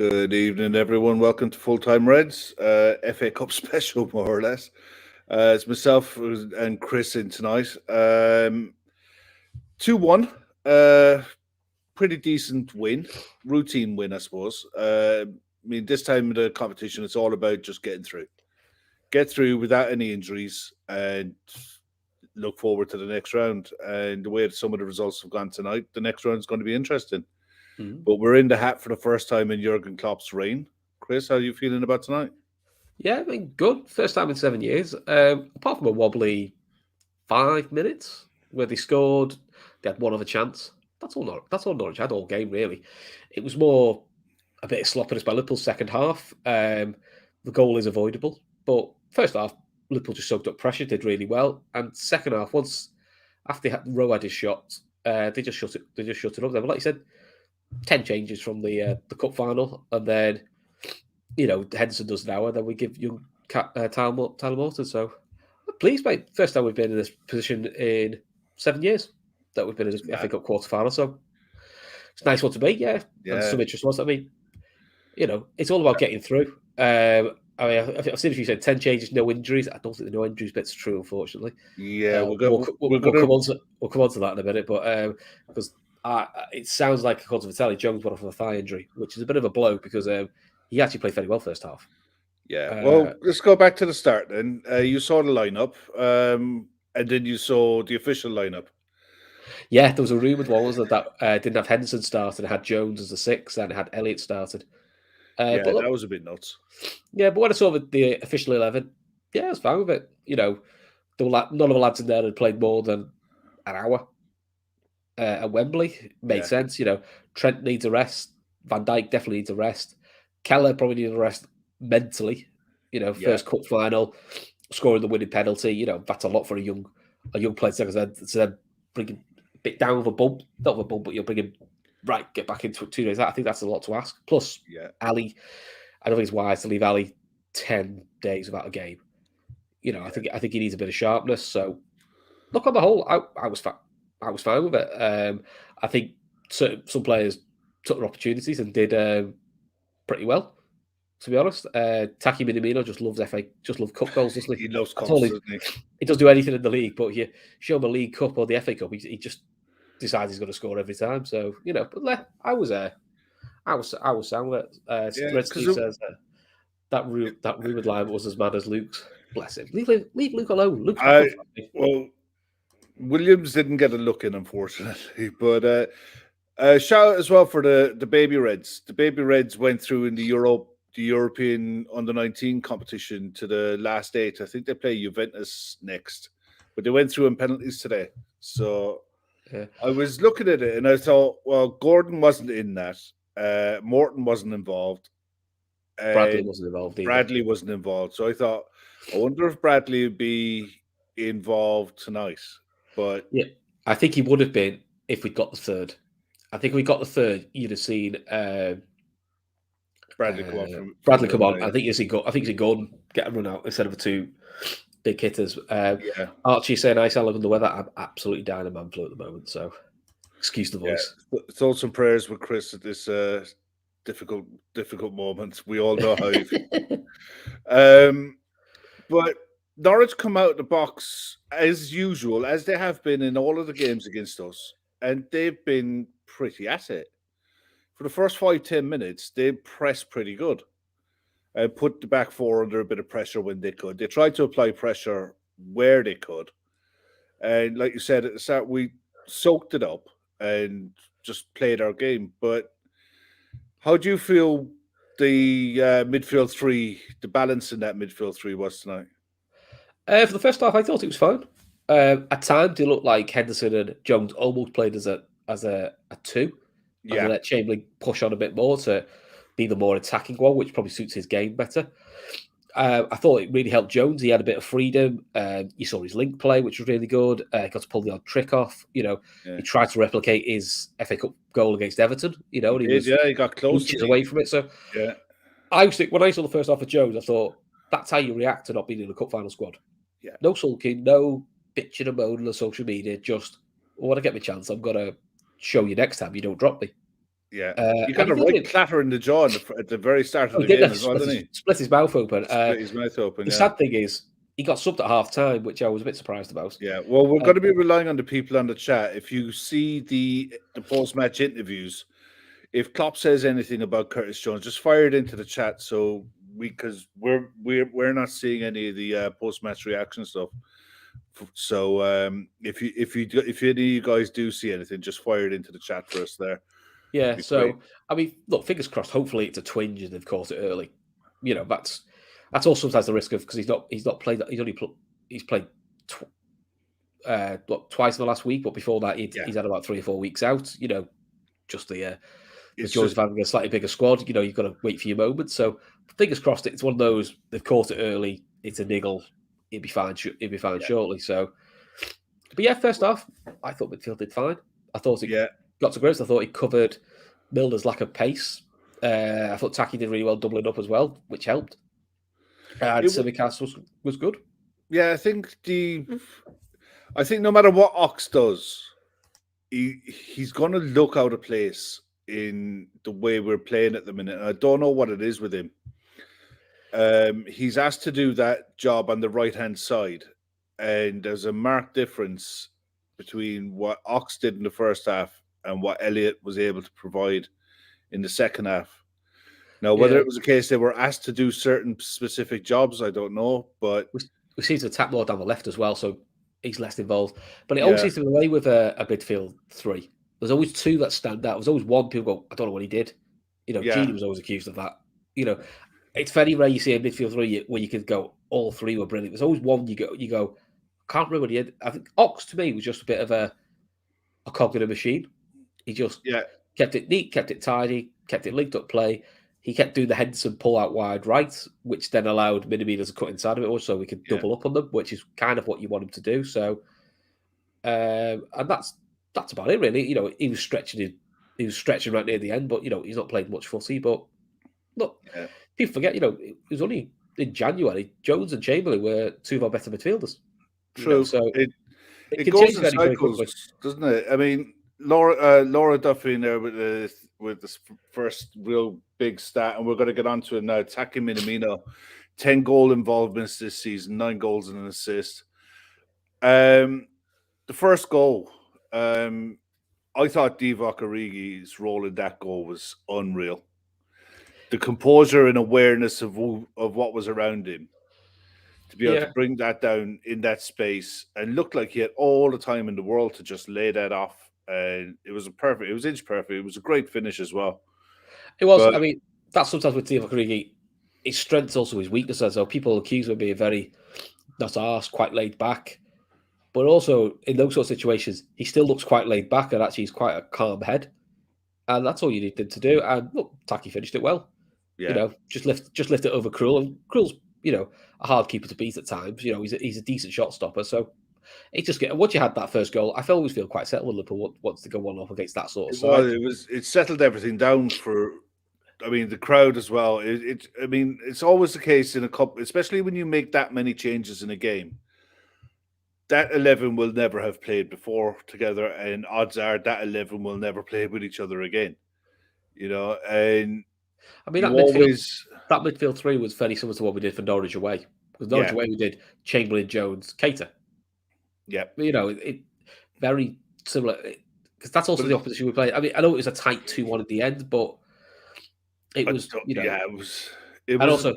Good evening, everyone. Welcome to Full Time Reds, FA Cup special, more or less. It's myself and Chris in tonight. 2-1, pretty decent win, routine win, I suppose. I mean, this time of the competition, it's all about just getting through. Get through without any injuries and look forward to the next round. And the way some of the results have gone tonight, the next round is going to be interesting. But we're in the hat for the first time in Jurgen Klopp's reign. Chris, how are you feeling about tonight? Yeah, I mean, good. First time in 7 years. Apart from a wobbly 5 minutes where they scored, they had one other chance. That's all Norwich had all game, really. It was more a bit of sloppiness by Liverpool's second half. The goal is avoidable. But first half, Liverpool just soaked up pressure, did really well. And second half, after Rowe had his shot, they just shut it up. But like you said, 10 changes from the cup final, and then Henderson does an hour, then we give young Tyler Morton. So pleased, mate. First time we've been in this position in 7 years that we've been in the FA Cup quarter final. So it's a nice one to be, yeah. And some interest was. I mean, it's all about getting through. I mean, I've seen if you said 10 changes, no injuries. I don't think the no injuries bit's true, unfortunately. Yeah, we'll come on to that in a minute, but because it sounds like, according to Vitaly, Jones went off with a thigh injury, which is a bit of a blow because he actually played very well first half. Yeah, well, let's go back to the start then. You saw the lineup, and then you saw the official lineup. Yeah, there was a rumoured one, wasn't there, that didn't have Henderson started, it had Jones as the 6th, and it had Elliott started. But look, that was a bit nuts. Yeah, but when I saw the official 11, yeah, I was fine with it. There were none of the lads in there had played more than an hour at Wembley. Made sense. Trent needs a rest. Van Dijk definitely needs a rest. Keller probably needs a rest mentally. First cup final, scoring the winning penalty. That's a lot for a young player. So then bring him a bit down with a bump, not with a bump, but you'll bring him right. Get back into it 2 days. I think that's a lot to ask. Plus, Ali, I don't think it's wise to leave Ali 10 days without a game. I think he needs a bit of sharpness. So, look, on the whole, I was fine with it. I think some players took their opportunities and did pretty well. To be honest, Taki Minamino just loves cup goals, doesn't he? He loves cups, doesn't he? He doesn't do anything in the league, but you show him a League Cup or the FA Cup, he just decides he's going to score every time. So but I was sound with it. Redsky says that rumoured line was as mad as Luke's. Bless him. Leave Luke alone. Luke's well, Williams didn't get a look in, unfortunately, but shout out as well for the Baby Reds. The Baby Reds went through in the European Under-19 competition to the last 8. I think they play Juventus next, but they went through in penalties today. So I was looking at it and I thought, well, Gordon wasn't in that. Morton wasn't involved. Bradley wasn't involved either. Bradley wasn't involved. So I thought, I wonder if Bradley would be involved tonight. But yeah, I think he would have been if we'd got the third. I think if we got the third, you'd have seen Bradley come on. Bradley come on. I think you see Gordon get a run out instead of the 2 big hitters. Archie saying I sound like under the weather. I'm absolutely dying of man flu at the moment, so excuse the voice. Thoughts and prayers with Chris at this difficult moment. We all know how you feel. But Norwich come out of the box as usual, as they have been in all of the games against us, and they've been pretty at it. For the first 5-10 minutes, they pressed pretty good and put the back four under a bit of pressure when they could. They tried to apply pressure where they could. And like you said at the start, we soaked it up and just played our game. But how do you feel the midfield 3, the balance in that midfield 3 was tonight? For the first half, I thought it was fine. At times, it looked like Henderson and Jones almost played as a 2. And then let Chamberlain push on a bit more to be the more attacking one, which probably suits his game better. I thought it really helped Jones. He had a bit of freedom. You saw his link play, which was really good. He got to pull the odd trick off. He tried to replicate his FA Cup goal against Everton. And he got close. Inches away from it. So I was when I saw the first half of Jones, I thought that's how you react to not being in the cup final squad. Yeah. No sulking, no bitching and moaning on social media. Just, when I get my chance, I'm gonna show you next time you don't drop me. Yeah, he And got a right clatter in the jaw at the very start of the game as well, didn't he? Split his mouth open. Split his mouth open. The Yeah. sad thing is, he got subbed at half time, which I was a bit surprised about. Yeah, well, we're going to be relying on the people on the chat. If you see the post-match interviews, if Klopp says anything about Curtis Jones, just fire it into the chat. So because we're not seeing any of the post-match reaction stuff. So if any of you guys do see anything, just fire it into the chat for us there. Yeah. So great. I mean, look, fingers crossed. Hopefully, it's a twinge and they've caught it early. You know, that's also sometimes the risk of, because he's not played. He's played twice in the last week, but before that he's had about 3 or 4 weeks out. You know, just the joys of having a slightly bigger squad. You know, you've got to wait for your moment. So fingers crossed, it's one of those, they've caught it early. It's a niggle. It'll be fine. Shortly. So, but yeah, first half, I thought midfield did fine. I thought it got to grips. I thought he covered Milner's lack of pace. I thought Taki did really well doubling up as well, which helped. And Simicast was good. Yeah, I think no matter what Ox does, he's going to look out of place in the way we're playing at the minute. And I don't know what it is with him. He's asked to do that job on the right-hand side, and there's a marked difference between what Ox did in the first half and what Elliott was able to provide in the second half. Now, whether it was a case they were asked to do certain specific jobs, I don't know, but we seem to attack more down the left as well, so he's less involved. But it always seems to be the way with a midfield three. There's always two that stand out. There's always one people go, I don't know what he did. You know, Genie was always accused of that. You know, it's very rare you see a midfield three where you could go, all three were brilliant. There's always one you go, can't remember what he did. I think Ox to me was just a bit of a cog in a machine. He just kept it neat, kept it tidy, kept it linked up play. He kept doing the Henderson pull out wide right, which then allowed Minamino to cut inside of it, so we could double up on them, which is kind of what you want him to do. So, and that's about it, really. You know, he was stretching right near the end, but you know, he's not played much footy. But look, people forget, you know, it was only in January Jones and Chamberlain were two of our better midfielders. True. You know, so it goes in cycles, doesn't it? I mean, Laura Duffy in there with the first real big stat, and we're going to get onto it now. Attacking Minamino, 10 goal involvements this season, 9 goals and an assist. The first goal, I thought Divock Origi's role in that goal was unreal. The composure and awareness of what was around him, to be able to bring that down in that space, and looked like he had all the time in the world to just lay that off. And it was inch perfect. It was a great finish as well. It was. I mean, that's sometimes with Divock Origi. His strengths also his weaknesses. So people accuse him of being very not arsed, quite laid back. But also in those sort of situations, he still looks quite laid back, and actually he's quite a calm head. And that's all you need him to do. And look, Taki finished it well. Yeah. You know, just lift it over Krul. And Krul's, you know, a hard keeper to beat at times. You know, he's a decent shot stopper. So it just once you had that first goal, I always feel quite settled when Liverpool wants to go 1-0 against that sort of side. It settled everything down for, I mean, the crowd as well. I mean, it's always the case in a cup, especially when you make that many changes in a game. That 11 will never have played before together, and odds are that 11 will never play with each other again. You know, and I mean, that midfield three was very similar to what we did for Norwich away. Because Norwich away we did Chamberlain, Jones, Keita. Yeah, you know, it very similar, because that's also the opposition we played. I mean, I know it was a tight 2-1 at the end, but it was, you know, it was. And also,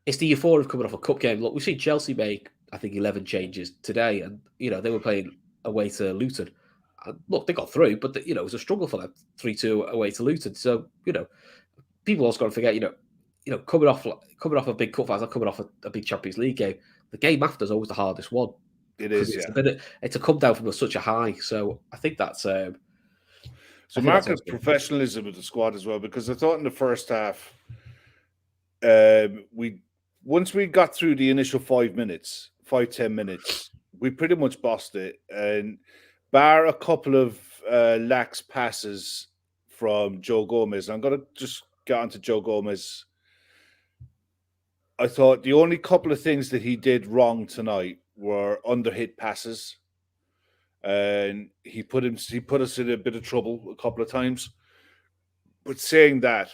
it's the euphoria of coming off a cup game. Look, we've seen Chelsea make, I think, 11 changes today, and you know they were playing away to Luton. And look, they got through, but you know it was a struggle for them 3-2 away to Luton. So you know, people also got to forget, you know, coming off a big cup fight, coming off a big Champions League game. The game after is always the hardest one. It is, it's a come down from such a high. So I think that's so market professionalism with the squad as well, because I thought in the first half, once we got through the initial 10 minutes, we pretty much bossed it, and bar a couple of lax passes from Joe Gomez. I'm going to just get onto Joe Gomez. I thought the only couple of things that he did wrong tonight were under-hit passes, and he put us in a bit of trouble a couple of times. But saying that,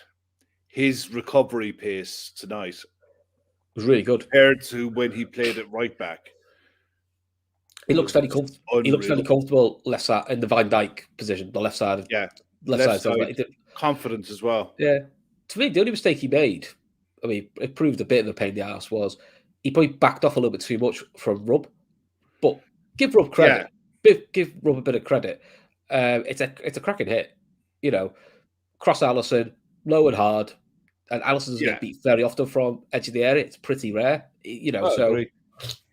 his recovery pace tonight was really good compared to when he played at right back. He looks very comfortable. He looks very comfortable left side in the Van Dijk position, the left side. Left side. Confidence as well. Yeah. To me, the only mistake he made, I mean, it proved a bit of a pain in the ass, was he probably backed off a little bit too much from Rubb. But give Rubb credit. Yeah. Give Rubb a bit of credit. It's a cracking hit. You know, cross Alisson, low and hard, and Alisson doesn't get beat very often from edge of the area. It's pretty rare. You know, Absolutely.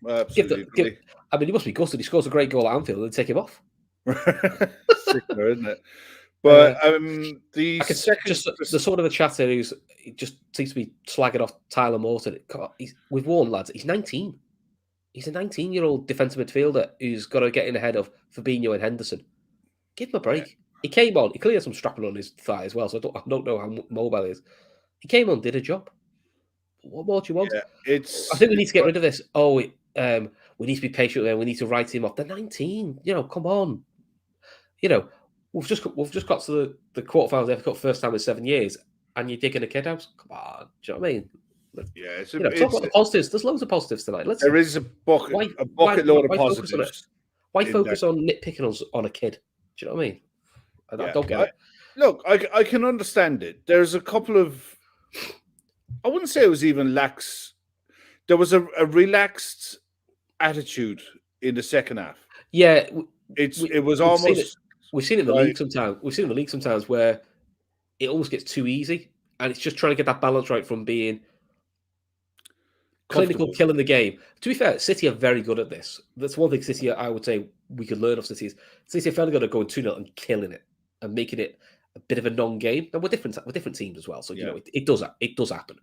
I mean, he must be gutted. He scores a great goal at Anfield and take him off. Sicker, isn't it? But the sort of a chatter who's just seems to be slagging off Tyler Morton. We've warned lads. He's 19. He's a 19-year-old defensive midfielder who's got to get in ahead of Fabinho and Henderson. Give him a break. Yeah. He came on. He clearly had some strapping on his thigh as well, so I don't know how mobile he is. He came on, did a job. What more do you want? Yeah, I think we need to get rid of this. We need to be patient with him. We need to write him off. They're 19. You know, come on. You know, we've just got to the quarterfinals of the FA Cup first time in 7 years, and you're digging a kid out. Come on, do you know what I mean? Yeah, talk about the positives. There's loads of positives tonight. There is a bucket load of positives. Why focus on nitpicking on a kid? Do you know what I mean? I don't get it. Look, I can understand it. There's a couple of, I wouldn't say it was even lax. There was a relaxed attitude in the second half. Yeah, it was almost. We've seen it in the league sometimes. We've seen it in the league sometimes where it almost gets too easy, and it's just trying to get that balance right from being clinical, killing the game. To be fair, City are very good at this. That's one thing City, I would say, we could learn of City is City are fairly good at going 2-0 and killing it and making it a bit of a non-game. And we're different teams as well, so you know it does happen.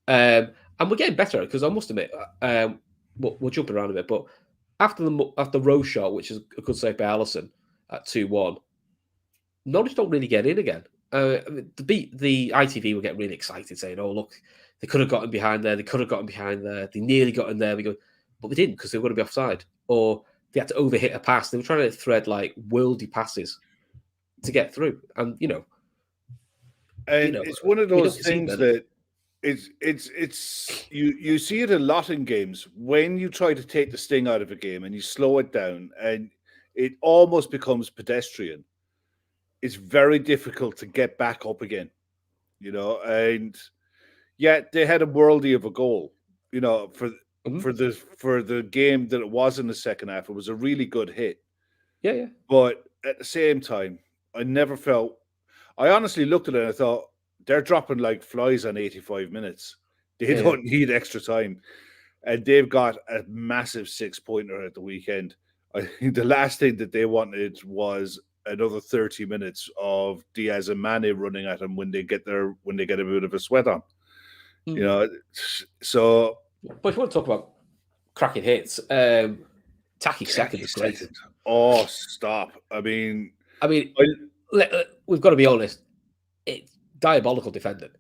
And we're getting better because I must admit, we'll jump around a bit, but after Rose shot, which is a good save by Alisson at 2-1, Norwich don't really get in again. The ITV will get really excited saying, "Oh look, they could have gotten behind there. They could have gotten behind there. They nearly got in there." We go, but they didn't because they were going to be offside, or they had to overhit a pass. They were trying to thread like worldy passes to get through, and it's one of those things that it's you see it a lot in games when you try to take the sting out of a game and you slow it down and it almost becomes pedestrian. It's very difficult to get back up again, and yet they had a worldie of a goal, for the game that it was in the second half. It was a really good hit. Yeah. But at the same time, I honestly looked at it and I thought, they're dropping like flies on 85 minutes. They don't need extra time. And they've got a massive 6-pointer at the weekend. I think the last thing that they wanted was another 30 minutes of Diaz and Mane running at them when they get a bit of a sweat on. So. But if you want to talk about cracking hits, Taki second is great. Oh, stop! I mean, we've got to be honest. It's diabolical defending.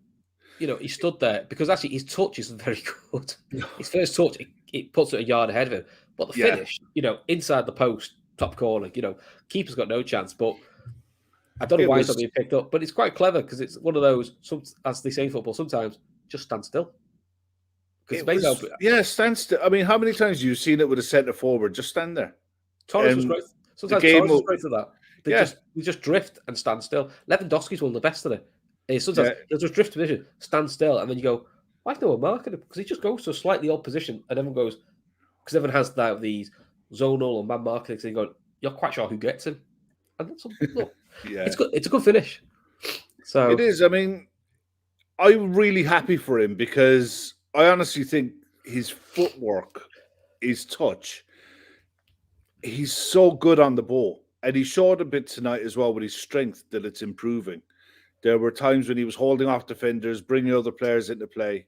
He stood there because actually his touch isn't very good. His first touch, it puts it a yard ahead of him. But the finish, inside the post, top corner, keeper's got no chance. But I don't know why it's not being picked up. But it's quite clever because it's one of those, as they say in football, sometimes just stand still. Stand still. I mean, how many times have you seen it with a centre forward? Just stand there. Torres was great. Sometimes Torres was great for that. They just drift and stand still. Lewandowski's one of the best at it. Sometimes they'll just drift position, stand still, and then you go, why is no one marking him? Because he just goes to a slightly odd position, and everyone goes, because everyone has these zonal and man marking, and you go, you're quite sure who gets him. And that's look, it's good. It's a good finish. So it is. I mean, I'm really happy for him because I honestly think his footwork, his touch, he's so good on the ball. And he showed a bit tonight as well with his strength that it's improving. There were times when he was holding off defenders, bringing other players into play.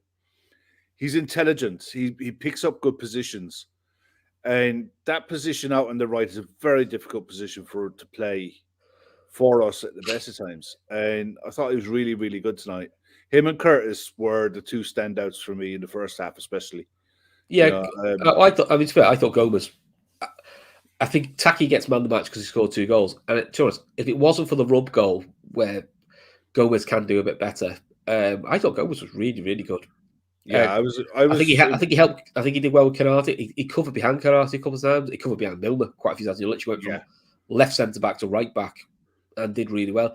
He's intelligent. He picks up good positions. And that position out on the right is a very difficult position to play for us at the best of times. And I thought he was really, really good tonight. Him and Curtis were the two standouts for me in the first half, especially. Yeah, I thought Gomez. I think Taki gets man of the match because he scored 2 goals. And to be honest, if it wasn't for the Rubb goal, where Gomez can do a bit better. I thought Gomez was really, really good. Yeah, I think he helped. I think he did well with Canati. He covered behind Canati a couple of times. He covered behind Milner quite a few times. He literally went from left centre back to right back and did really well.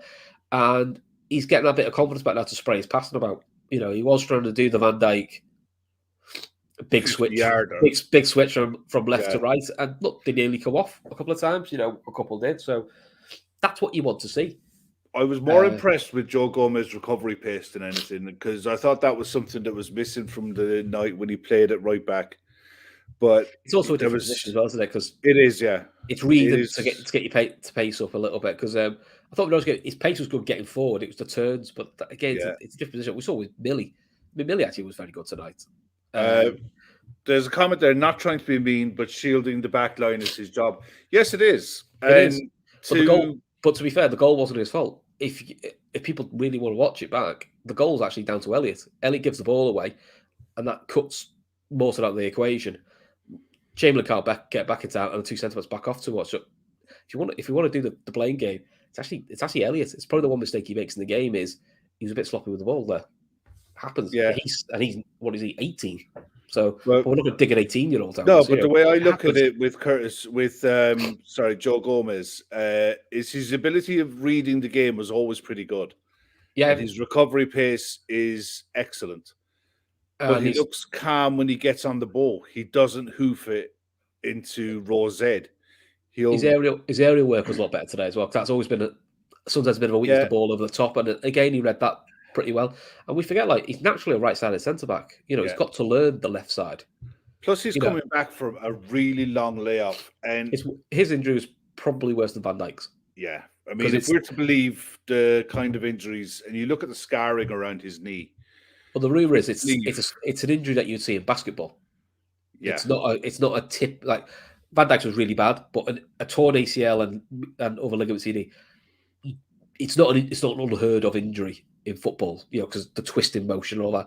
And he's getting a bit of confidence back now to spray his passing about. He was trying to do the Van Dijk big switch, big switch from left to right, and look, they nearly come off a couple of times. A couple did. So that's what you want to see. I was more impressed with Joe Gomez's recovery pace than anything, because I thought that was something that was missing from the night when he played at right back. But it's also a different position as well, isn't it? Because it is, yeah. It's reading to get your pace up a little bit, because I thought his pace was good getting forward. It was the turns, but again, it's a different position. We saw with Millie. I mean, Millie actually was very good tonight. There's a comment there, not trying to be mean, but shielding the back line is his job. Yes, it is. It is. But to be fair, the goal wasn't his fault. If people really want to watch it back, the goal's actually down to Elliott. Elliott gives the ball away, and that cuts most of the equation. Chamberlain can't get back into out, and the two centre backs back off too much. So if you want to do the blame game, it's actually Elliott. It's probably the one mistake he makes in the game is he was a bit sloppy with the ball there. Happens. Yeah. He's what is he, 18? So we're not going to dig an 18-year-old out. No, but the way I look at it with Joe Gomez, is his ability of reading the game was always pretty good. Yeah. And his recovery pace is excellent. But he looks calm when he gets on the ball. He doesn't hoof it into raw Z. His aerial work was a lot better today as well. That's always been sometimes a bit of a weakness, the ball over the top. And again, he read that pretty well. And we forget, he's naturally a right-sided centre-back. He's got to learn the left side. Plus, he's coming back from a really long layoff. And his injury was probably worse than Van Dijk's. Yeah. I mean, if we're to believe the kind of injuries, and you look at the scarring around his knee. Well, the rumour is it's an injury that you'd see in basketball. Yeah. It's not a tip. Like, Van Dijk's was really bad, but a torn ACL and over ligament CD, it's not an unheard of injury in football, because the twisting motion and all that.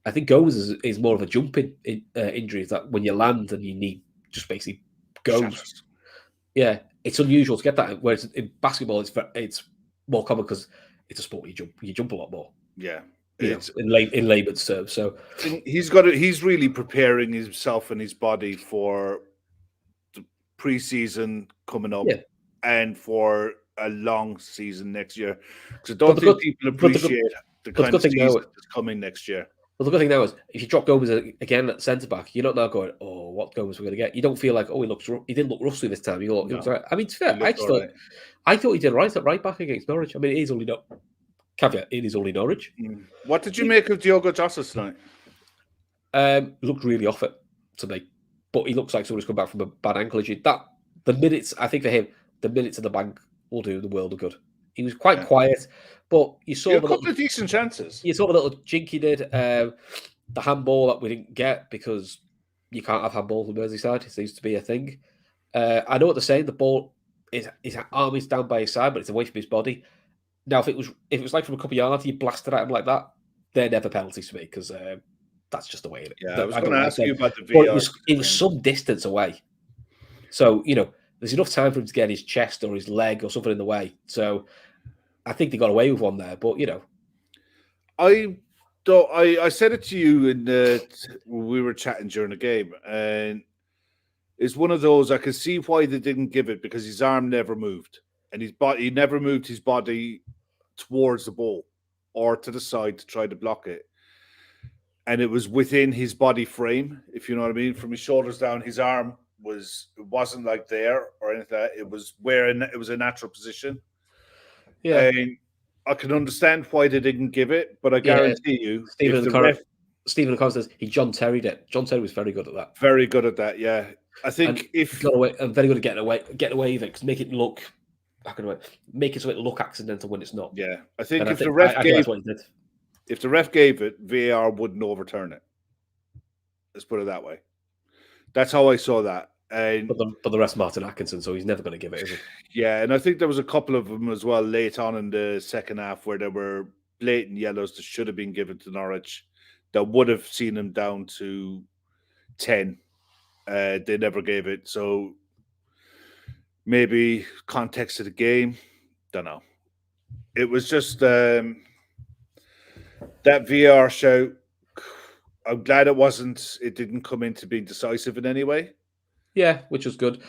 I think Gomez is more of a jumping injury, that when you land and you need just basically goes. Shatters. Yeah, it's unusual to get that. Whereas in basketball, it's more common because it's a sport you jump a lot more. Yeah, in layman's terms. So he's really preparing himself and his body for the preseason coming up and for a long season next year. Because I don't think people appreciate the kind of season that's coming next year. Well, the good thing now is if you drop Gomez again at centre back, you're not now going, "Oh, what Gomez we're going to get." You don't feel like, "Oh, he didn't look rusty this time." He looks right. I mean, to be fair, I thought he did right at right back against Norwich. I mean, it is only Norwich. What did you make of Diogo Jota tonight? Looked really off it to me, but he looks like someone's come back from a bad ankle injury. The minutes, I think for him, the minutes in the bank will do the world of good. He was quite quiet, but you saw a couple of decent chances. You saw the little jink he did, the handball that we didn't get because you can't have handballs on Merseyside. It seems to be a thing. I know what they're saying. The ball his arm is down by his side, but it's away from his body. Now, if it was like from a couple of yards, you blasted at him like that, they're never penalties for me because that's just the way it is. Yeah, I was going to ask you about the VR. It was some distance away, so there's enough time for him to get his chest or his leg or something in the way. So I think they got away with one there, but I said it to you when we were chatting during the game, and it's one of those I can see why they didn't give it, because his arm never moved and he never moved his body towards the ball or to the side to try to block it, and it was within his body frame, if you know what I mean. From his shoulders down, his arm wasn't like there or anything like that. It was it was a natural position. Yeah, and I can understand why they didn't give it, but I guarantee you, Stephen O'Connor says he John Terry'd it. John Terry was very good at that. Very good at that, yeah. I think if got away, and very good at getting away with it, because make it look, make it so it look accidental when it's not. Yeah, I think if the ref gave it, VAR wouldn't overturn it. Let's put it that way. That's how I saw that. And but the rest, Martin Atkinson, so he's never going to give it, is he? Yeah, and I think there was a couple of them as well late on in the second half where there were blatant yellows that should have been given to Norwich that would have seen them down to 10. They never gave it, so maybe context of the game, don't know. It was just That VR show, I'm glad it didn't come into being decisive in any way. Yeah, which was good.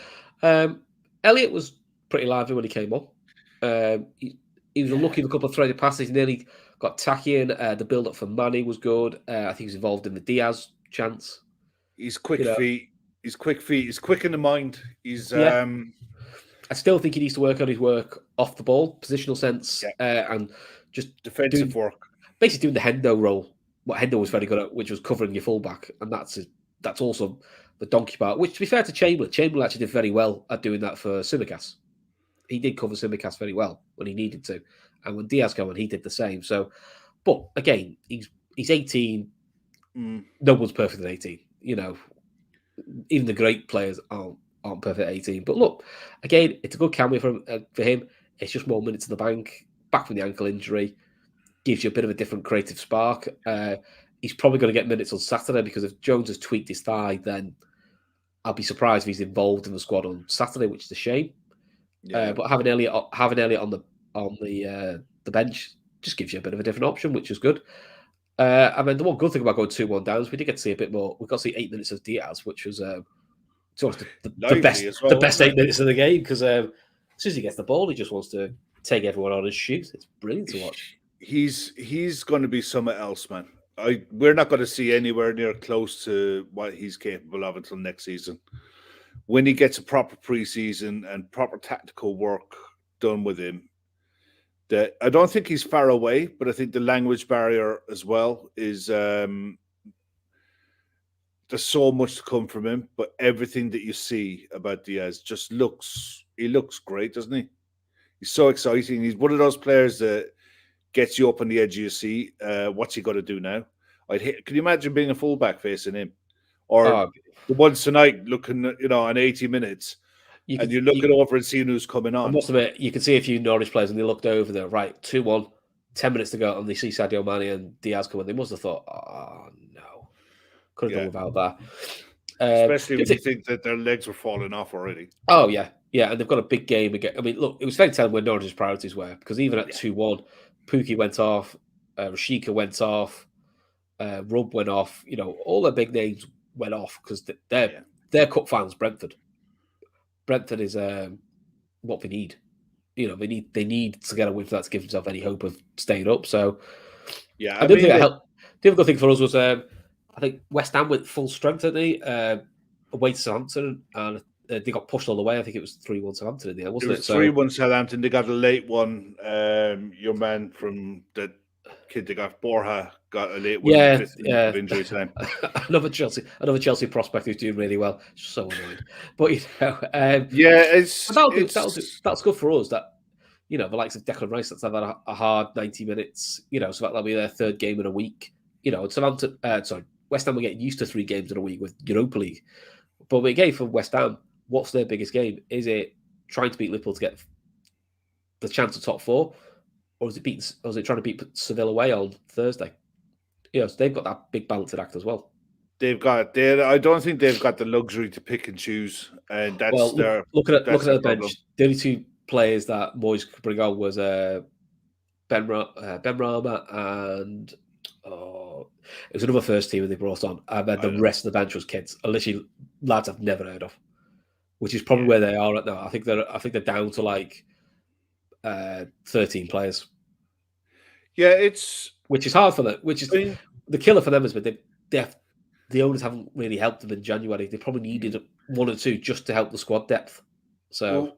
Elliot was pretty lively when he came on. He was unlucky with a couple of threaded passes. He nearly got tacky in. The build-up for Manny was good. I think he was involved in the Diaz chance. He's quick feet. He's quick feet. He's quick in the mind. He's I still think he needs to work on his work off the ball, positional sense, and just defensive work. Basically doing the Hendo role. What Hendo was very good at, which was covering your fullback, and that's also the donkey part. Which, to be fair to Chamberlain actually did very well at doing that for Tsimikas. He did cover Tsimikas very well when he needed to, and when Diaz came on, he did the same. So, but again, he's 18. No one's perfect at 18. You know, even the great players aren't perfect at 18. But look, again, it's a good cameo for him. It's just more minutes in the bank. Back from the ankle injury, gives you a bit of a different creative spark. He's probably going to get minutes on Saturday because if Jones has tweaked his thigh, then I'll be surprised if he's involved in the squad on Saturday, which is a shame. Yeah. But having Elliot on the bench just gives you a bit of a different option, which is good. I mean, the one good thing about going 2-1 down is we did get to see a bit more. We got to see 8 minutes of Diaz, which was the best 8 minutes of the game because as soon as he gets the ball, he just wants to take everyone on and shoot. It's brilliant to watch. He's going to be somewhere else, man. We're not going to see anywhere near close to what he's capable of until next season. When he gets a proper preseason and proper tactical work done with him, that I don't think he's far away, but I think the language barrier as well is there's so much to come from him. But everything that you see about Diaz just looks great, doesn't he? He's so exciting. He's one of those players that gets you up on the edge of your seat. What's he got to do now? Can you imagine being a fullback facing him? Or the ones tonight looking, on 80 minutes, and you're looking over and seeing who's coming on. I must admit, you can see a few Norwich players, and they looked over there, right, 2-1, 10 minutes to go, and they see Sadio Mane and Diaz come in. They must have thought, oh, no. Could have done without that. Especially when you think that their legs were falling off already. Oh, yeah. Yeah, and they've got a big game again. I mean, look, it was very telling where Norwich's priorities were, because even at 2-1, Pookie went off, Rashika went off, Rubb went off. All their big names went off because they're cup finals. Brentford is what they need. They need to get a win for that to give themselves any hope of staying up. So I don't think that helped. The other good thing for us was I think West Ham went full strength, didn't they? Away to Southampton, and they got pushed all the way. I think it was 3-1 Southampton in the end, wasn't it? 3-1 Southampton. They got a late one. Your man from the kid they got, Borja, got a late one. Yeah. Injury time. another Chelsea prospect who's doing really well. So annoyed, but that's good for us. That the likes of Declan Rice that's had a hard 90 minutes. So that'll be their third game in a week. Southampton. West Ham will get used to 3 games in a week with Europa League. But again, for West Ham, what's their biggest game? Is it trying to beat Liverpool to get the chance of top 4? Or is it trying to beat Seville away on Thursday? So they've got that big balancing act as well. I don't think they've got the luxury to pick and choose, and that's looking at the bench. The only 2 players that Moyes could bring on was Ben Rama and it was another first team that they brought on, and then the rest of the bench was kids, literally lads I've never heard of, which is probably where they are right now. I think they're down to like 13 players. Yeah, which is hard for them. Which is the killer for them is, but the owners haven't really helped them in January. They probably needed 1 or 2 just to help the squad depth. So,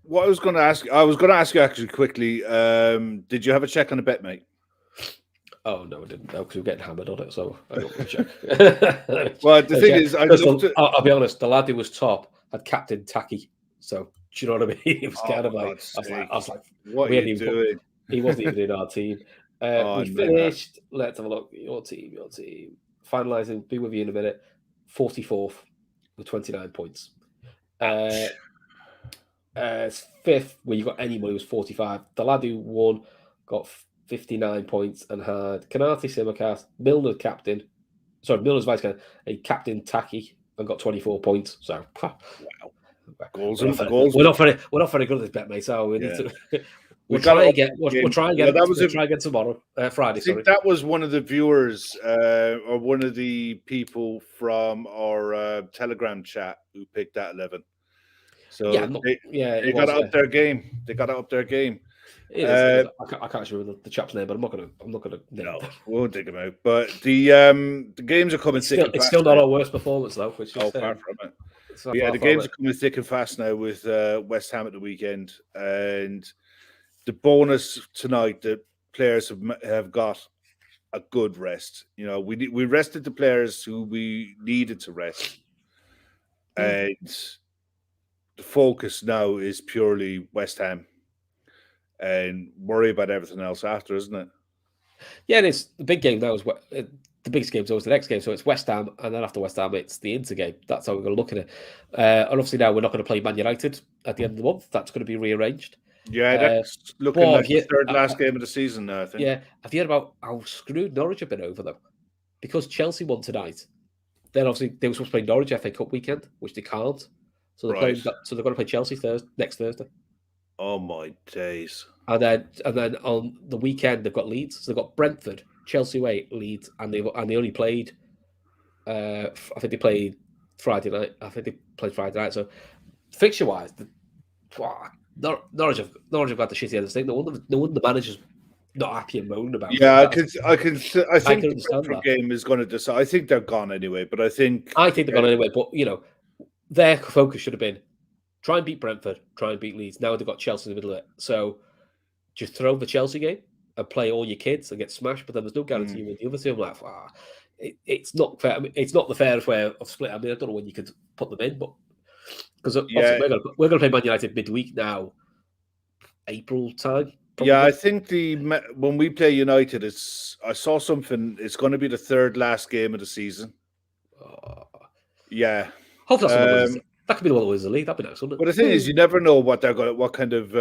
what I was going to ask you actually quickly. Did you have a check on the bet, mate? Oh no, I didn't. No, because we were getting hammered on it, so I don't want to check. Well, the thing is, I'll be honest. The lad who was top had captain Taki, so do you know what I mean? It was kind of like I was like, what are you doing? He wasn't even in our team. We finished. Let's have a look. Your team. Finalising. Be with you in a minute. 44th with 29 points. 5th, where you got any money, was 45. The lad who won got 59 points and had Kanate Tsimikas, Milner's vice captain, a captain Taki, and got 24 points. So wow. Goals. We're not very good at this bet, mate. So we need to. We'll try again. We'll try again. That was we'll try again tomorrow, Friday. I think that was one of the viewers or one of the people from our Telegram chat who picked that 11. So they got to up their game. They got to up their game. It is. I can't remember the chap's name, but I'm not gonna. No, we won't dig him out. But the games are coming thick and fast. It's still not our worst performance though. Which is, far from it. The games are coming thick and fast now with West Ham at the weekend, and the bonus tonight that players have got a good rest. You know, we rested the players who we needed to rest, and the focus now is purely West Ham, and worry about everything else after, isn't it? Yeah, and it's the big game now. Is the biggest game is always the next game. So it's West Ham, and then after West Ham, it's the Inter game. That's how we're going to look at it. And obviously now we're not going to play Man United at the end of the month. That's going to be rearranged. Yeah, that's looking like the third last game of the season now, I think. Yeah. Have you heard about how screwed Norwich have been over, though? Because Chelsea won tonight. Then obviously they were supposed to play Norwich FA Cup weekend, which they can't. So they're playing, so they're going to play Chelsea next Thursday. Oh my days! And then on the weekend they've got Leeds. So they've got Brentford, Chelsea away, Leeds, and they only played. I think they played Friday night. So fixture wise, Norwich have got the shitty end of the stick. No wonder the manager's not happy and moaning about. Yeah, I think the Brentford game is going to decide. I think they're gone anyway, but I think they're gone anyway. But their focus should have been try and beat Brentford, try and beat Leeds. Now they've got Chelsea in the middle of it. So just throw the Chelsea game and play all your kids and get smashed. But then there's no guarantee you win the other two. I'm like, it's not fair. I mean, it's not the fairest way of split. I mean, I don't know when you could put them in, but because we're going to play Man United midweek now, April time. Probably. Yeah, I think when we play United, I saw something. It's going to be the third last game of the season. Yeah. Hopefully that could be the one that wins the league. That'd be nice, wouldn't it? But the thing is, you never know what kind of.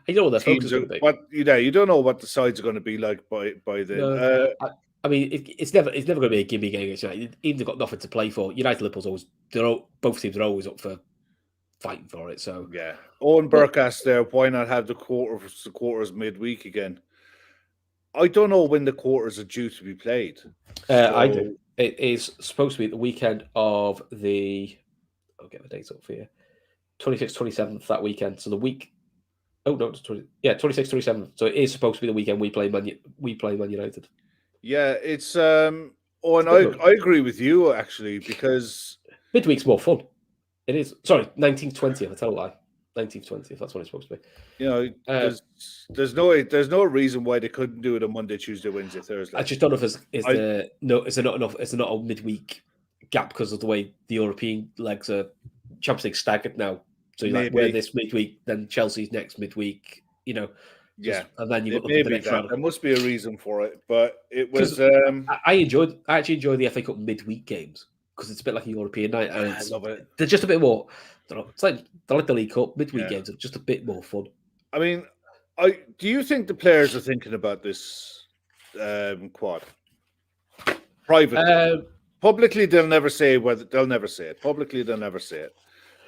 You know what their focus is going to be. You don't know what the sides are going to be like by then. No, I mean, it's never going to be a gimme game against United. Even they've got nothing to play for. United, Liverpool's always. Both teams are always up for fighting for it. So yeah. Owen Burke asked there, why not have the quarters midweek again? I don't know when the quarters are due to be played. I do. It is supposed to be the weekend of the. I'll get the dates up for you. 26th, 27th that weekend. So the week. Oh no, it's 26th, 27th. So it is supposed to be the weekend we play Man United. Yeah, it's and I agree with you actually, because midweek's more fun. It is. Sorry, 19th, 20th. I tell a lie. 19th, 20th. That's what it's supposed to be. There's no reason why they couldn't do it on Monday, Tuesday, Wednesday, Thursday. I just don't know if is there not enough? Is there not a midweek gap because of the way the European legs are Champions League staggered now? So you're like, we're this midweek, then Chelsea's next midweek. And then you got the next round. There must be a reason for it, but it was. I actually enjoy the FA Cup midweek games because it's a bit like a European night, and I love it. They're just a bit more. It's like they're like the League Cup midweek games. Are just a bit more fun. I mean, do you think the players are thinking about this quad privately? Publicly, they'll never say it. Publicly, they'll never say it.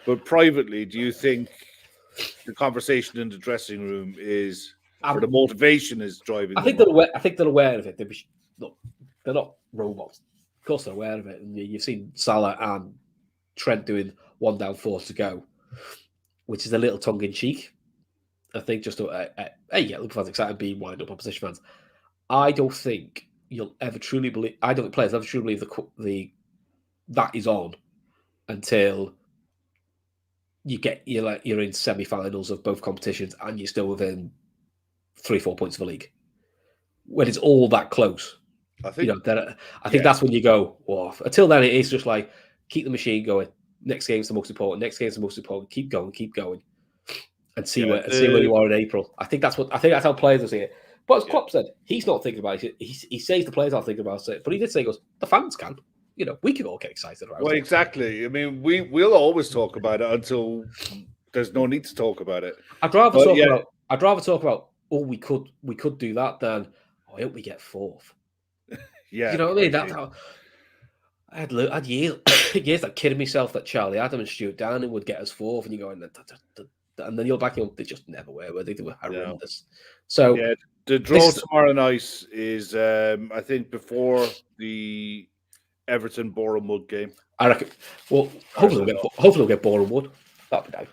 But privately, do you think the conversation in the dressing room is, or the motivation is driving? I think they're aware of it. They're not robots. Of course, they're aware of it. And you've seen Salah and Trent doing 1 down, 4 to go, which is a little tongue in cheek. I think just Liverpool fans excited being wind up opposition fans. I don't think you'll ever truly believe. I don't think players ever truly believe that is on until you're in semi-finals of both competitions and you're still within 3-4 points of a league. When it's all that close, I think that's when you go, whoa. Until then, it is just like keep the machine going. Next game's the most important. Keep going, and see where you are in April. I think that's how players are seeing it. But as Klopp said, he's not thinking about it. He says the players aren't thinking about it, but he did say, he goes, the fans can. We can all get excited about it. Well, exactly. I mean, we'll always talk about it until there's no need to talk about it. I'd rather talk about. Oh, we could do that than. Oh, I hope we get 4th. Yeah, you know what I mean. That's how. I'd years like kidding myself that Charlie Adam and Stuart Downing would get us 4th, and you're going, And then you're back on, they just never were they? They were horrendous. So yeah, the draw tomorrow night is, I think, before the Everton Bournemouth game. I reckon. Well, hopefully we'll get Bournemouth. That'd be nice.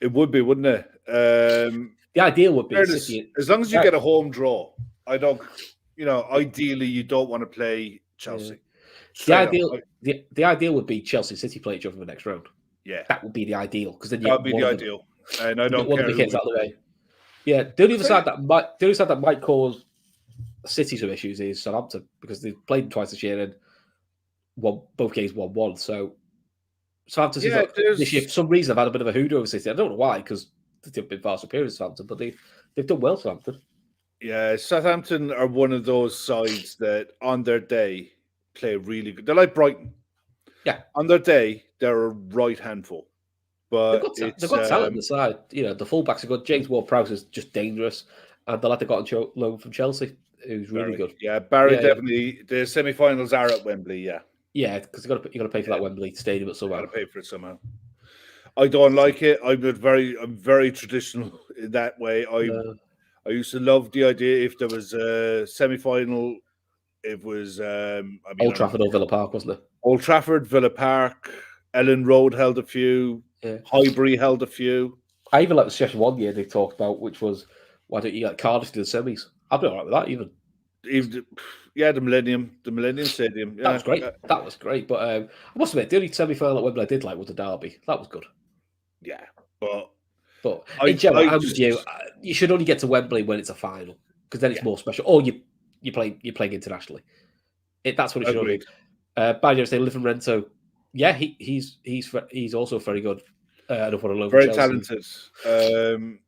It would be, wouldn't it? The ideal would be City, as long as you get a home draw. I don't, ideally you don't want to play Chelsea. The ideal would be Chelsea City play each other in the next round. Yeah, that would be the ideal because then that would be the ideal. And I don't care. The kids out of the way. Yeah, the only side that might cause City some issues is Southampton because they've played them twice this year and both games 1-1. So Southampton this year for some reason have had a bit of a hoodoo over City. I don't know why because they've been far superior to Southampton, but they've done well, Southampton. Yeah, Southampton are one of those sides that on their day play really good. They're like Brighton. Yeah. On their day, they're a right handful. But they've got talent on the side. The fullbacks are good. James Ward-Prowse is just dangerous. And the lad they got on loan from Chelsea, who's really good. Yeah, Barry definitely. The semi-finals are at Wembley, yeah. Yeah, because you got to pay for that Wembley Stadium at somehow. Got to pay for it somehow. I don't like it. I'm very traditional in that way. I used to love the idea if there was a semi-final. It was Old Trafford or Villa Park, wasn't it? Old Trafford, Villa Park, Ellen Road held a few. Yeah. Highbury held a few. I even like the session one year they talked about, which was why don't you get Cardiff to the semis? I'd be all right with that even. The Millennium Stadium. Yeah. That was great. That was great. But I must admit, the only semi-final at Wembley I did like was the Derby. That was good. Yeah, but in general, I'm with you. You should only get to Wembley when it's a final because then it's more special. Or you're playing internationally. That's what it should be. By say Liverpool, yeah, he's also very good. Very talented.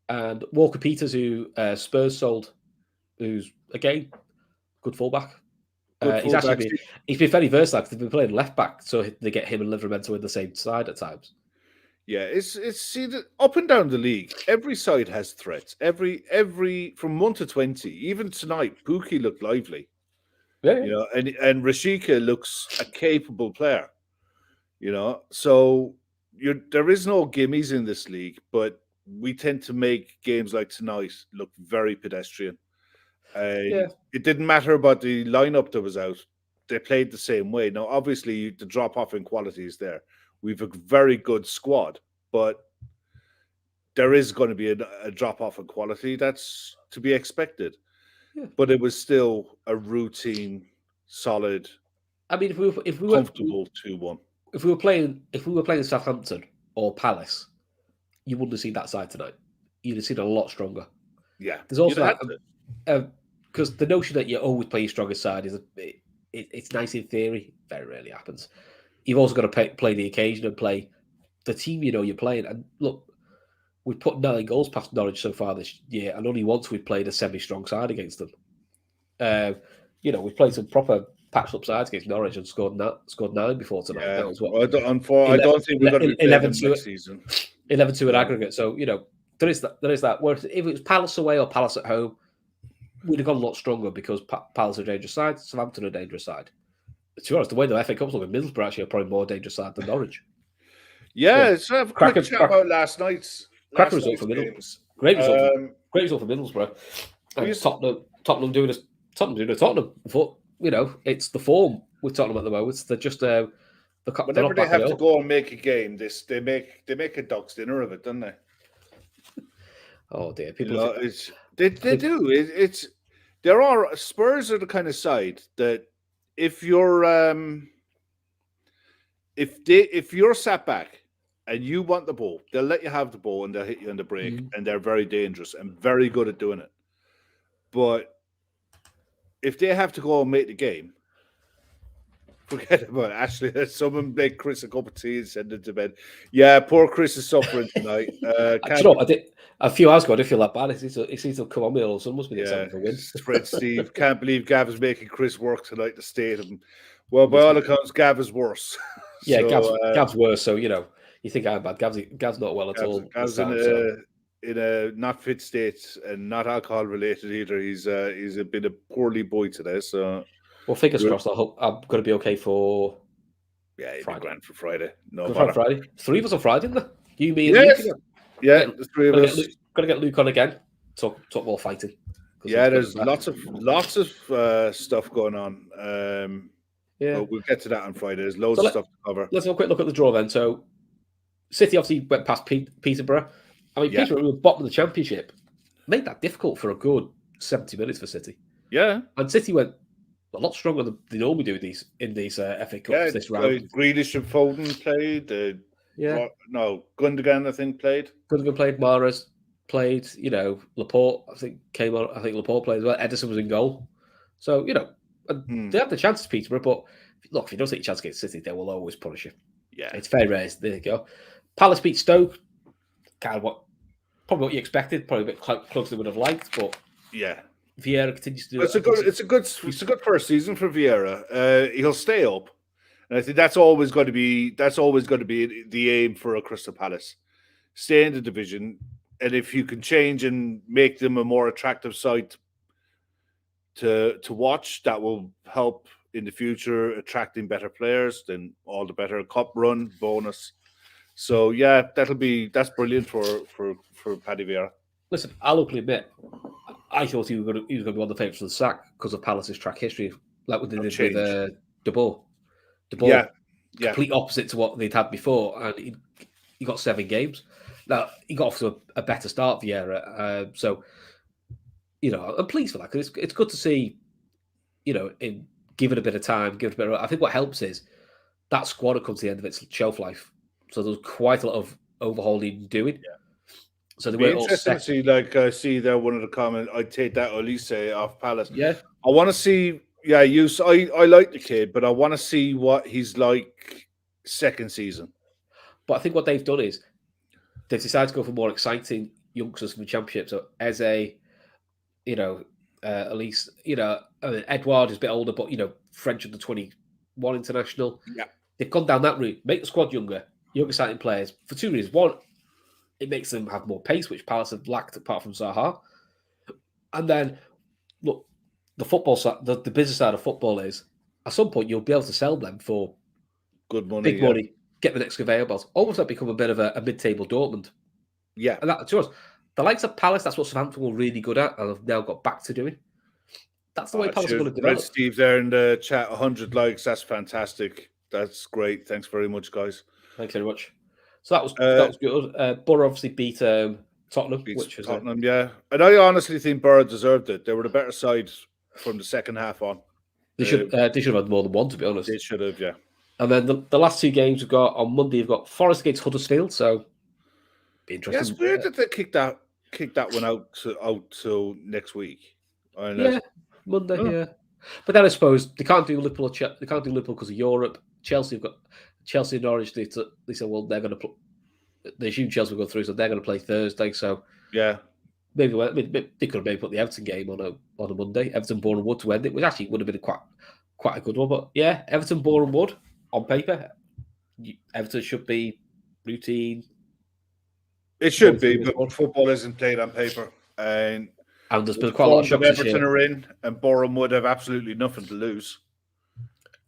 And Walker Peters, who Spurs sold, who's again good fullback. He's been very versatile because they've been playing left back, so they get him and Liverpool in the same side at times. Yeah, it's up and down the league. Every side has threats. Every from 1 to 20. Even tonight, Pookie looked lively. Yeah. And Rashika looks a capable player. So there is no gimmies in this league, but we tend to make games like tonight look very pedestrian. It didn't matter about the lineup that was out; they played the same way. Now, obviously, the drop off in quality is there. We've a very good squad, but there is going to be a drop off in quality. That's to be expected. Yeah. But it was still a routine, solid. I mean, if we comfortable 2-1. If we were playing Southampton or Palace, you wouldn't have seen that side tonight. You'd have seen a lot stronger. Yeah, there's also that because the notion that you always play your strongest side is it's nice in theory. Very rarely happens. You've also got to play the occasion and play the team you're playing. And look, we've put 9 goals past Norwich so far this year, and only once we've played a semi-strong side against them. We've played some proper patched-up sides against Norwich and scored 9 before tonight. Yeah. That was what, I don't think we're going to be 11-2 next season. 11-2 in aggregate. So there is that. Whereas if it was Palace away or Palace at home, we'd have gone a lot stronger because Palace are a dangerous side, Southampton are a dangerous side. To be honest, the way the FA Cup's looking, Middlesbrough actually are probably more dangerous side than Norwich. Yeah, so have a quick chat about last night's result for Middlesbrough. Great result for Middlesbrough. Tottenham doing a Tottenham. But it's the form with Tottenham at the moment. They're just whenever they have to go and make a game, they make a dog's dinner of it, don't they? Oh dear, people. They do. There are Spurs are the kind of side that if you're sat back and you want the ball, they'll let you have the ball and they'll hit you on the break, and they're very dangerous and very good at doing it. But if they have to go and make the game, forget about it. Actually, let someone make Chris a cup of tea and send it to bed. Yeah, poor Chris is suffering tonight. I did a few hours ago. I didn't feel that bad. It seems to come on me all of a sudden. Must be the for win. Fred Steve can't believe Gav is making Chris work tonight to state him. Well, by all accounts, Gav is worse. Yeah, Gav's worse. So you think I'm bad. Gav's not well at all. Gav's in a not fit state and not alcohol related either. He's been a poorly boy today. So fingers crossed. I hope I'm going to be okay for. Yeah, Friday. Grand for Friday. No, Friday. 3 of us on Friday, didn't there? You, me, and yes. you. Yeah, the three of us. Gotta get Luke on again. Talk more fighting. Yeah, there's lots of stuff going on. But we'll get to that on Friday. There's loads of stuff to cover. Let's have a quick look at the draw then. So, City obviously went past Peterborough. I mean, Peterborough were bottom of the Championship. Made that difficult for a good 70 minutes for City. Yeah, and City went a lot stronger than they normally do in these FA Cups this round. Grealish and Foden played. Gundogan I think played. Gundogan played. Mahrez played. Laporte I think came on. I think Laporte played as well. Ederson was in goal. So they had the chance to Peterborough, but look, if you don't take a chance against City, they will always punish you. Yeah, it's fair race. There you go. Palace beat Stoke. Kind of probably what you expected. Probably a bit closer than we would have liked, but yeah. Vieira continues to do. It's a good first season for Vieira. He'll stay up, and I think that's always going to be the aim for a Crystal Palace. Stay in the division, and if you can change and make them a more attractive side to watch, that will help in the future attracting better players. Then all the better. Cup run bonus. So yeah, that's brilliant for Paddy Vieira. Listen, I'll openly admit, I thought he was going to be one of the favourites for the sack because of Palace's track history, like what they did with De Boer. De Boer, complete opposite to what they'd had before, and he got 7 games. Now he got off to a better start, Vieira. So I'm pleased for that because it's good to see, in give it a bit of time, give it a bit. I think what helps is that squad had come to the end of its shelf life, so there was quite a lot of overhauling doing. Yeah. So they were all interesting to see. Like I see there one of the comments. I'd take that Elise off Palace. Yeah, I want to see. Yeah, I like the kid, but I want to see what he's like second season. But I think what they've done is they've decided to go for more exciting youngsters from the Championship. So Eze, Elise, Edouard is a bit older, but French under 21 international. Yeah, they've gone down that route. Make the squad younger, young exciting players for 2 reasons. One, it makes them have more pace, which Palace have lacked apart from Zaha. And then, look, the football side, the business side of football is, at some point, you'll be able to sell them for good money, big money, get the next conveyor belt. Almost like become a bit of a mid-table Dortmund. Yeah. And that, to us, the likes of Palace, that's what Southampton were really good at and have now got back to doing. That's the way Palace are going to develop. Steve there in the chat, 100 likes. That's fantastic. That's great. Thanks very much, guys. Thanks very much. So that was good. Borough obviously beat Tottenham, which was Tottenham, yeah. And I honestly think Borough deserved it. They were the better side from the second half on. They should have had more than one, to be honest. They should have, yeah. And then the last 2 games we've got on Monday, we've got Forest against Huddersfield, so be interesting. Yeah, it's weird that they kicked that one out till next week. Yeah, Monday, yeah. But then I suppose they can't do Liverpool. They can't do Liverpool because of Europe. Chelsea have got Chelsea and Norwich. They said, well, they're going to they assume Chelsea will go through, so they're going to play Thursday. So yeah, maybe they could have maybe put the Everton game on a Monday. Everton Bournemouth to end it, which actually would have been quite a good one. But yeah, Everton Bournemouth on paper, Everton should be routine. It should be, but football isn't played on paper, and there's been quite a lot of shocks. Everton are in, and Bournemouth have absolutely nothing to lose.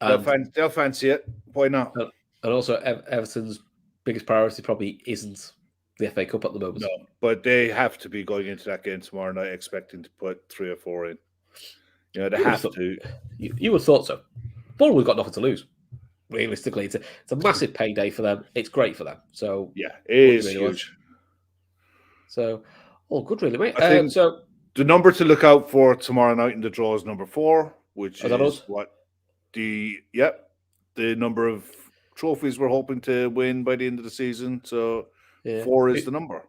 They'll fancy it. Why not? And also, Everton's biggest priority probably isn't the FA Cup at the moment. No, but they have to be going into that game tomorrow night expecting to put 3 or 4 in. They have to. You would have thought so. Bournemouth got nothing to lose. Realistically, it's a massive payday for them. It's great for them. So yeah, it is really huge. So, good, really, mate. I think so the number to look out for tomorrow night in the draw is number 4, which is what the number of trophies we're hoping to win by the end of the season. So 4 is the number.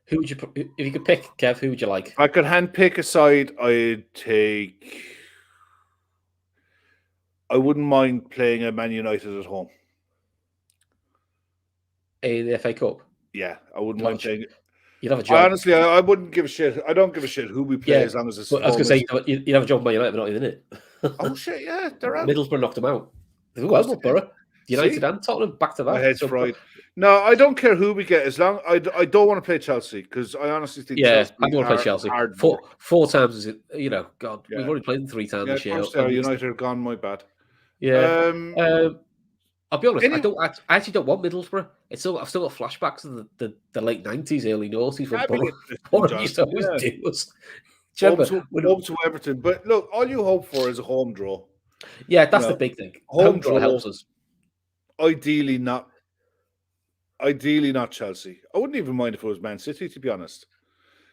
Who would you, if you could pick, Kev? Who would you like? If I could handpick a side, I wouldn't mind playing a Man United at home. In the FA Cup? Yeah, I wouldn't mind playing it. You'd have a job. Honestly, I wouldn't give a shit. I don't give a shit who we play as long as it's. I was going to say, you'd have a job by United, but not even in it. Oh, shit, yeah, they're out. Middlesbrough knocked them out. Well, Borough. United and Tottenham back to back. My head's fried. No, I don't care who we get. As long I don't want to play Chelsea because I honestly think. Chelsea I don't want to play Chelsea. Four times is God. We've already played them 3 times this year. United are gone. My bad. Yeah. I'll be honest. I actually don't want Middlesbrough. I've still got flashbacks of the late 90s, early noughties when Borough used to always do us. Home to Everton, but look, all you hope for is a home draw. Yeah, that's the big thing. Home draw helps us. Ideally not Chelsea. I wouldn't even mind if it was Man City, to be honest,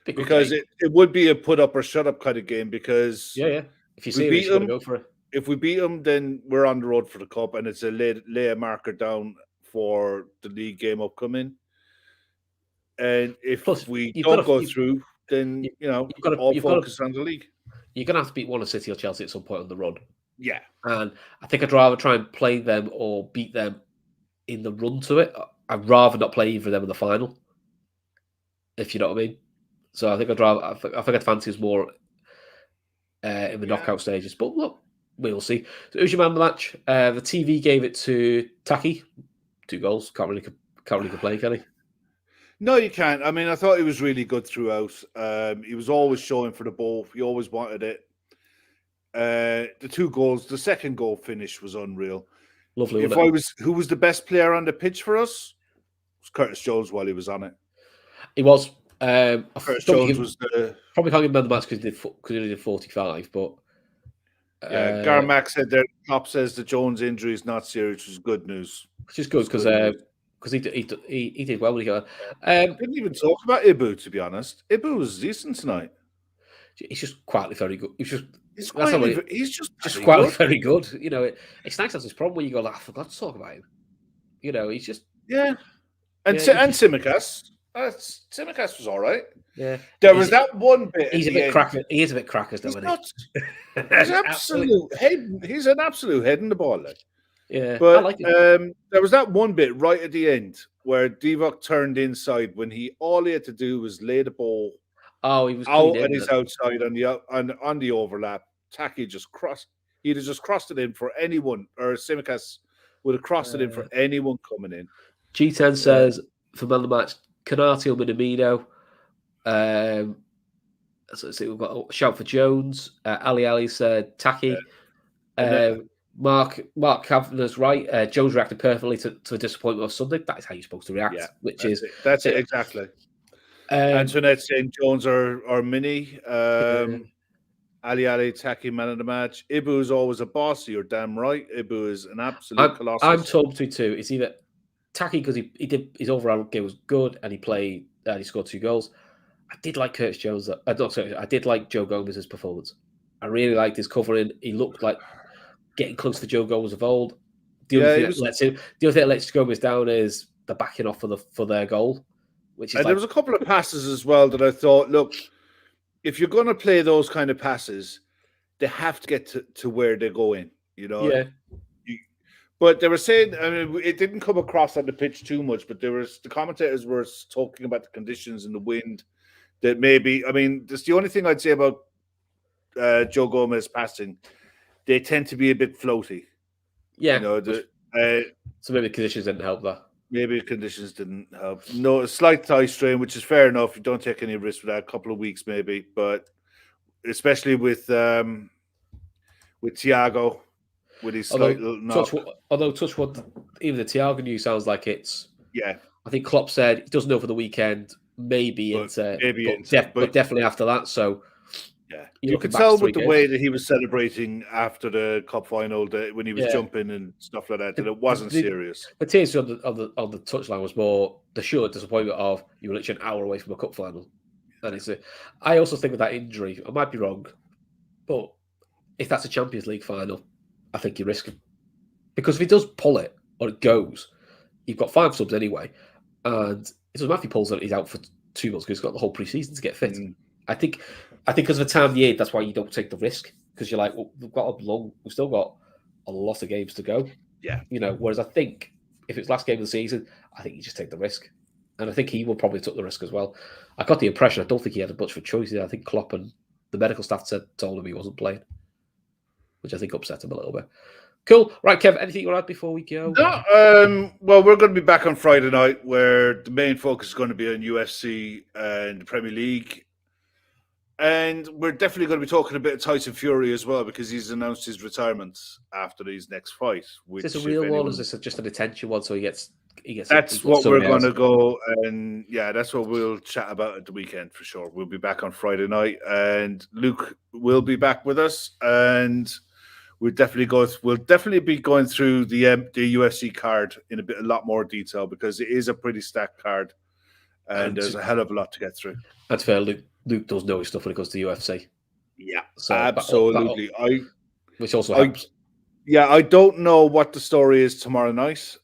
because it would be a put up or shut up kind of game. Because if you see it, you got to go for it. If we beat them, then we're on the road for the cup, and it's a lay a marker down for the league game upcoming. And if we don't go through, then all focus on the league. You're gonna have to beat one of City or Chelsea at some point on the run. Yeah, and I think I'd rather try and play them or beat them in the run to it. I'd rather not play either of them in the final, if you know what I mean. So I think I'd fancy us more in the knockout stages. But look, we'll see. So who's your man of the match? The TV gave it to Taki. 2 goals. Can't really complain, can he? No, you can't. I mean, I thought he was really good throughout. He was always showing for the ball. He always wanted it. The 2 goals, the second goal finish was unreal. Lovely. Who was the best player on the pitch for us? It was Curtis Jones while he was on it. He was. Curtis Jones was probably can't give him the match because he did 45. But Garmack said that Klopp says the Jones injury is not serious, which is good news. Which is good because he did well when he got. Didn't even talk about Ibu, to be honest. Ibu was decent tonight. He's just quietly very good. He's just quietly very good. You know, it's nice that's his problem when you go, I forgot to talk about him. You know, he's just and Tsimikas. Tsimikas was all right. Yeah, there was that one bit. He's a bit cracker. He is a bit crackers, though, isn't he? He's absolute head. He's an absolute head in the ball. Like. Yeah, but I like it. There was that one bit right at the end where Divock turned inside when all he had to do was lay the ball. Oh, he was out and he's outside on the overlap. Taki just crossed. He'd have just crossed it in for anyone, or Tsimikas would have crossed it in for anyone coming in. G10 says for man of the match, Canati or Minamino. So let's see, we've got a shout for Jones. Ali said Taki. Mark Kavanagh's right. Jones reacted perfectly to a disappointment of Sunday. That is how you're supposed to react. That's it exactly. Antoinette saying Jones or Mini. Ali Taki man of the match. Ibu is always a boss. You're damn right. Ibu is an absolute colossus. I'm told to too. It's either Taki because he did his overall game was good and he scored 2 goals. I did like Curtis Jones. I did like Joe Gomez's performance. I really liked his covering. He looked like getting close to Joe Gomez of old. The other thing that lets Gomez down is the backing off for their goal. There was a couple of passes as well that I thought, look, if you're going to play those kind of passes, they have to get to where they're going, you know? Yeah. But they were saying, I mean, it didn't come across on the pitch too much, but the commentators were talking about the conditions and the wind that maybe, I mean, that's the only thing I'd say about Joe Gomez passing. They tend to be a bit floaty. Yeah. You know, so maybe conditions didn't help that. Maybe conditions didn't help. No, a slight thigh strain, which is fair enough. You don't take any risk with that. A couple of weeks, maybe, but especially with Thiago, with his slight little knock. Touch wood, even the Thiago news sounds like it's. Yeah. I think Klopp said he doesn't know for the weekend. But definitely after that. So. Yeah, you could tell with the way that he was celebrating after the cup final, when he was jumping and stuff like that, that it wasn't serious. The tears on the touchline was more the sheer disappointment of you were literally an hour away from a cup final, and I also think with that injury, I might be wrong, but if that's a Champions League final, I think you risk it because if he does pull it or it goes, you've got 5 subs anyway, and it doesn't matter if he pulls it, he's out for 2 months because he's got the whole pre-season to get fit. I think because of the time of the year, that's why you don't take the risk because you're like, well, we've still got a lot of games to go. Yeah, you know. Whereas I think if it's last game of the season, I think you just take the risk, and I think he will probably took the risk as well. I got the impression I don't think he had much of a choice. I think Klopp and the medical staff told him he wasn't playing, which I think upset him a little bit. Cool, right, Kev? Anything you want to add before we go? No. Well, we're going to be back on Friday night, where the main focus is going to be on UFC and the Premier League. And we're definitely going to be talking a bit of Tyson Fury as well, because he's announced his retirement after his next fight. Is this a real one, or is this just an attention one? So he gets. That's what we're going to go, and yeah, that's what we'll chat about at the weekend for sure. We'll be back on Friday night, and Luke will be back with us, and we'll definitely be going through the UFC card in a lot more detail, because it is a pretty stacked card, and there's a hell of a lot to get through. That's fair. Luke does know his stuff when it comes to UFC. Yeah, so absolutely. Which also helps. Yeah, I don't know what the story is tomorrow night.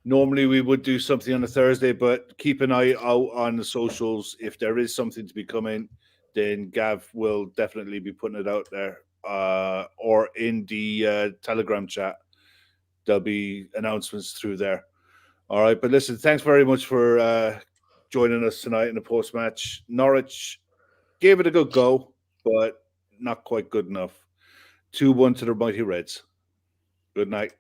Normally we would do something on a Thursday, but keep an eye out on the socials. If there is something to be coming, then Gav will definitely be putting it out there, or in the Telegram chat. There'll be announcements through there. All right, but listen, thanks very much for joining us tonight in the post-match. Norwich gave it a good go, but not quite good enough. 2-1 to the mighty Reds. Good night.